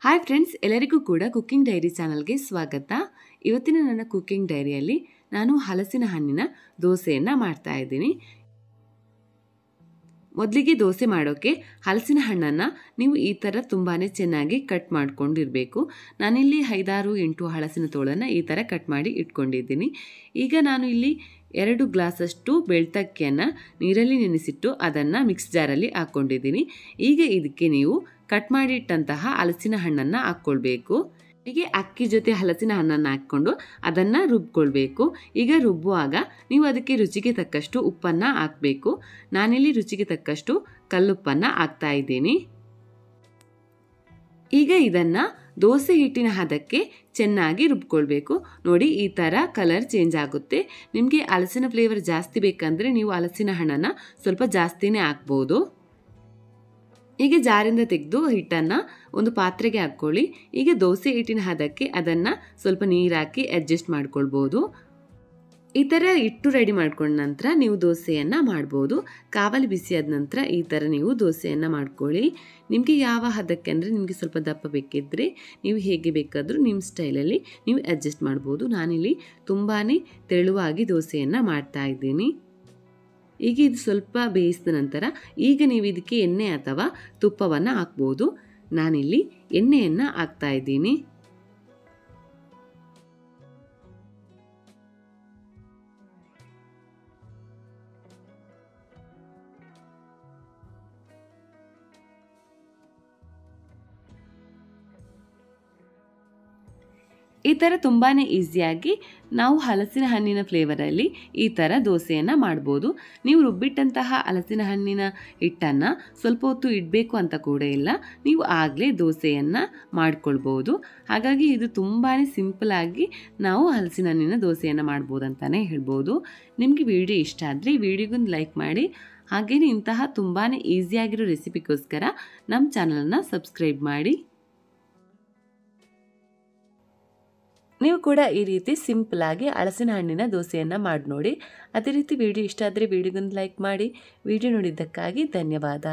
Hi friends, ಎಲ್ಲರಿಗೂ ಕೂಡ cooking dairy ಚಾನಲ್ಗೆ ಸ್ವಾಗತ. ಇವತ್ತಿನ ನನ್ನ ಕುಕ್ಕಿಂಗ್ ಡೈರಿಯಲ್ಲಿ ನಾನು ಹಲಸಿನ ಹಣ್ಣಿನ ದೋಸೆಯನ್ನು ಮಾಡ್ತಾ ಇದ್ದೀನಿ. ಮೊದಲಿಗೆ ದೋಸೆ ಮಾಡೋಕ್ಕೆ ಹಲಸಿನ ಹಣ್ಣನ್ನು ನೀವು ಈ ಥರ ತುಂಬಾ ಚೆನ್ನಾಗಿ ಕಟ್ ಮಾಡ್ಕೊಂಡಿರಬೇಕು. ನಾನಿಲ್ಲಿ 5-8 ಹಲಸಿನ ತೋಳನ್ನು ಈ ಥರ ಕಟ್ ಮಾಡಿ ಇಟ್ಕೊಂಡಿದ್ದೀನಿ. ಈಗ ನಾನು ಇಲ್ಲಿ 2 ಗ್ಲಾಸಷ್ಟು ಬೆಳ್ತಕ್ಕಿಯನ್ನು ನೀರಲ್ಲಿ ನೆನೆಸಿಟ್ಟು ಅದನ್ನು ಮಿಕ್ಸ್ ಜಾರಲ್ಲಿ ಹಾಕ್ಕೊಂಡಿದ್ದೀನಿ. ಈಗ ಇದಕ್ಕೆ ನೀವು ಕಟ್ ಮಾಡಿಟ್ಟಂತಹ ಹಲಸಿನ ಹಣ್ಣನ್ನು ಹಾಕ್ಕೊಳ್ಬೇಕು. ಹೀಗೆ ಅಕ್ಕಿ ಜೊತೆ ಹಲಸಿನ ಹಣ್ಣನ್ನು ಹಾಕ್ಕೊಂಡು ಅದನ್ನು ರುಬ್ಕೊಳ್ಬೇಕು. ಈಗ ರುಬ್ಬುವಾಗ ನೀವು ಅದಕ್ಕೆ ರುಚಿಗೆ ತಕ್ಕಷ್ಟು ಉಪ್ಪನ್ನು ಹಾಕಬೇಕು. ನಾನಿಲ್ಲಿ ರುಚಿಗೆ ತಕ್ಕಷ್ಟು ಕಲ್ಲುಪ್ಪನ್ನು ಹಾಕ್ತಾ ಇದ್ದೀನಿ. ಈಗ ಇದನ್ನು ದೋಸೆ ಹಿಟ್ಟಿನ ಹದಕ್ಕೆ ಚೆನ್ನಾಗಿ ರುಬ್ಕೊಳ್ಬೇಕು. ನೋಡಿ, ಈ ಥರ ಕಲರ್ ಚೇಂಜ್ ಆಗುತ್ತೆ. ನಿಮಗೆ ಹಲಸಿನ ಫ್ಲೇವರ್ ಜಾಸ್ತಿ ಬೇಕಂದರೆ ನೀವು ಹಲಸಿನ ಹಣ್ಣನ್ನು ಸ್ವಲ್ಪ ಜಾಸ್ತಿನೇ ಹಾಕ್ಬೋದು. ಈಗ ಜಾರಿಂದ ತೆಗೆದು ಹಿಟ್ಟನ್ನು ಒಂದು ಪಾತ್ರೆಗೆ ಹಾಕ್ಕೊಳ್ಳಿ. ಈಗ ದೋಸೆ ಹಿಟ್ಟಿನ ಹದಕ್ಕೆ ಅದನ್ನು ಸ್ವಲ್ಪ ನೀರು ಹಾಕಿ ಅಡ್ಜಸ್ಟ್ ಮಾಡ್ಕೊಳ್ಬೋದು. ಈ ಥರ ಹಿಟ್ಟು ರೆಡಿ ಮಾಡ್ಕೊಂಡ ನಂತರ ನೀವು ದೋಸೆಯನ್ನು ಮಾಡ್ಬೋದು. ಕಾವಲಿ ಬಿಸಿಯಾದ ನಂತರ ಈ ಥರ ನೀವು ದೋಸೆಯನ್ನು ಮಾಡ್ಕೊಳ್ಳಿ. ನಿಮಗೆ ಯಾವ ಹದಕ್ಕೆ ಅಂದರೆ ನಿಮಗೆ ಸ್ವಲ್ಪ ದಪ್ಪ ಬೇಕಿದ್ದರೆ ನೀವು ಹೇಗೆ ಬೇಕಾದರೂ ನಿಮ್ಮ ಸ್ಟೈಲಲ್ಲಿ ನೀವು ಅಡ್ಜಸ್ಟ್ ಮಾಡ್ಬೋದು. ನಾನಿಲ್ಲಿ ತುಂಬಾ ತೆಳುವಾಗಿ ದೋಸೆಯನ್ನು ಮಾಡ್ತಾ ಇದ್ದೀನಿ. ಈಗ ಇದು ಸ್ವಲ್ಪ ಬೇಯಿಸಿದ ನಂತರ ಈಗ ನೀವು ಇದಕ್ಕೆ ಎಣ್ಣೆ ಅಥವಾ ತುಪ್ಪವನ್ನು ಹಾಕ್ಬೋದು. ನಾನಿಲ್ಲಿ ಎಣ್ಣೆಯನ್ನು ಹಾಕ್ತಾ ಇದ್ದೀನಿ. ಈ ಥರ ತುಂಬಾ ಈಸಿಯಾಗಿ ನಾವು ಹಲಸಿನ ಹಣ್ಣಿನ ಫ್ಲೇವರಲ್ಲಿ ಈ ಥರ ದೋಸೆಯನ್ನು ಮಾಡ್ಬೋದು. ನೀವು ರುಬ್ಬಿಟ್ಟಂತಹ ಹಲಸಿನ ಹಣ್ಣಿನ ಹಿಟ್ಟನ್ನು ಸ್ವಲ್ಪ ಹೊತ್ತು ಇಡಬೇಕು ಅಂತ ಕೂಡ ಇಲ್ಲ, ನೀವು ಆಗಲೇ ದೋಸೆಯನ್ನು ಮಾಡ್ಕೊಳ್ಬೋದು. ಹಾಗಾಗಿ ಇದು ತುಂಬಾ ಸಿಂಪಲಾಗಿ ನಾವು ಹಲಸಿನ ಹಣ್ಣಿನ ದೋಸೆಯನ್ನು ಮಾಡ್ಬೋದು ಅಂತಲೇ ಹೇಳ್ಬೋದು. ನಿಮಗೆ ವಿಡಿಯೋ ಇಷ್ಟ ಆದರೆ ವಿಡಿಯೋಗೊಂದು ಲೈಕ್ ಮಾಡಿ. ಹಾಗೆಯೇ ಇಂತಹ ತುಂಬಾ ಈಸಿಯಾಗಿರೋ ರೆಸಿಪಿಗೋಸ್ಕರ ನಮ್ಮ ಚಾನಲನ್ನು ಸಬ್ಸ್ಕ್ರೈಬ್ ಮಾಡಿ. ನೀವು ಕೂಡ ಈ ರೀತಿ ಸಿಂಪಲಾಗಿ ಹಲಸಿನ ಹಣ್ಣಿನ ದೋಸೆಯನ್ನು ಮಾಡಿ ನೋಡಿ. ಅದೇ ರೀತಿ ವಿಡಿಯೋ ಇಷ್ಟ ಆದರೆ ವಿಡಿಯೋಗೊಂದು ಲೈಕ್ ಮಾಡಿ. ವಿಡಿಯೋ ನೋಡಿದ್ದಕ್ಕಾಗಿ ಧನ್ಯವಾದ.